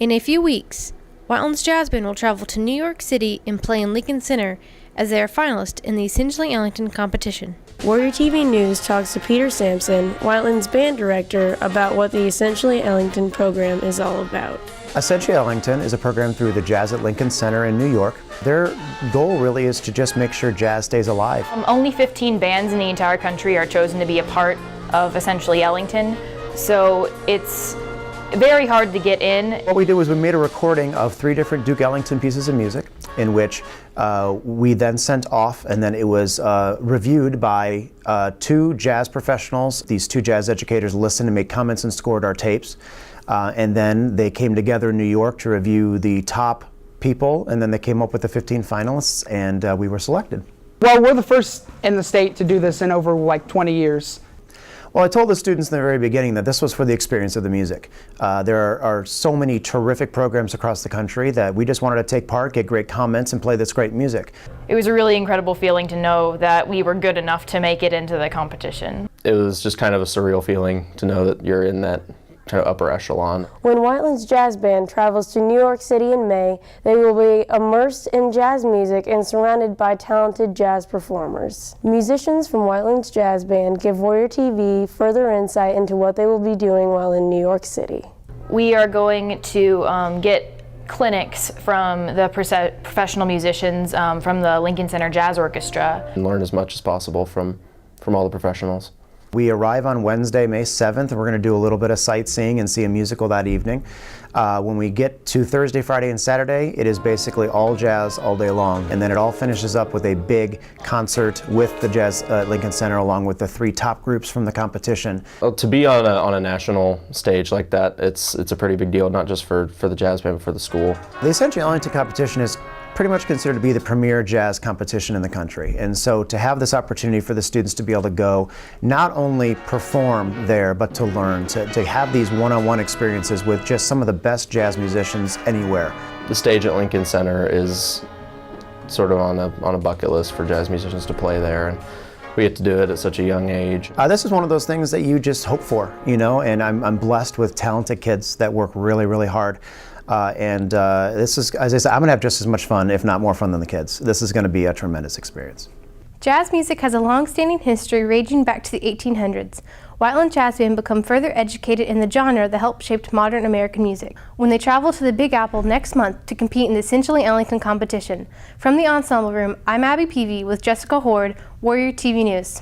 In a few weeks, Whiteland Jazz Band will travel to New York City and play in Lincoln Center as they are finalists in the Essentially Ellington Competition. Warrior TV News talks to Peter Sampson, Whiteland's band director, about what the Essentially Ellington program is all about. Essentially Ellington is a program through the Jazz at Lincoln Center in New York. Their goal really is to just make sure jazz stays alive. Only 15 bands in the entire country are chosen to be a part of Essentially Ellington, so it's very hard to get in. What we did was we made a recording of 3 different Duke Ellington pieces of music, in which we then sent off, and then it was reviewed by 2 jazz professionals. These 2 jazz educators listened and made comments and scored our tapes. And then they came together in New York to review the top people, and then they came up with the 15 finalists, and we were selected. Well, we're the first in the state to do this in over like 20 years. Well, I told the students in the very beginning that this was for the experience of the music. There are so many terrific programs across the country that we just wanted to take part, get great comments, and play this great music. It was a really incredible feeling to know that we were good enough to make it into the competition. It was just kind of a surreal feeling to know that you're in that kind of upper echelon. When Whiteland's Jazz Band travels to New York City in May, they will be immersed in jazz music and surrounded by talented jazz performers. Musicians from Whiteland's Jazz Band give Warrior TV further insight into what they will be doing while in New York City. We are going to get clinics from the professional musicians from the Lincoln Center Jazz Orchestra. And learn as much as possible from all the professionals. We arrive on Wednesday, May 7th, and we're going to do a little bit of sightseeing and see a musical that evening. When we get to Thursday, Friday, and Saturday, it is basically all jazz all day long. And then it all finishes up with a big concert with the Jazz Lincoln Center, along with the 3 top groups from the competition. Well, to be on a national stage like that, it's a pretty big deal, not just for the jazz band, but for the school. The Essentially Ellington Competition is pretty much considered to be the premier jazz competition in the country. And so to have this opportunity for the students to be able to go, not only perform there, but to learn, to have these one-on-one experiences with just some of the best jazz musicians anywhere. The stage at Lincoln Center is sort of on a bucket list for jazz musicians to play there, and we get to do it at such a young age. This is one of those things that you just hope for, you know, and I'm blessed with talented kids that work really, really hard. This is, as I said, I'm going to have just as much fun, if not more fun than the kids. This is going to be a tremendous experience. Jazz music has a long-standing history ranging back to the 1800s. Whiteland Jazz Band become further educated in the genre that helped shape modern American music when they travel to the Big Apple next month to compete in the Essentially Ellington Competition. From the Ensemble Room, I'm Peavey with Jessica Hord, Warrior TV News.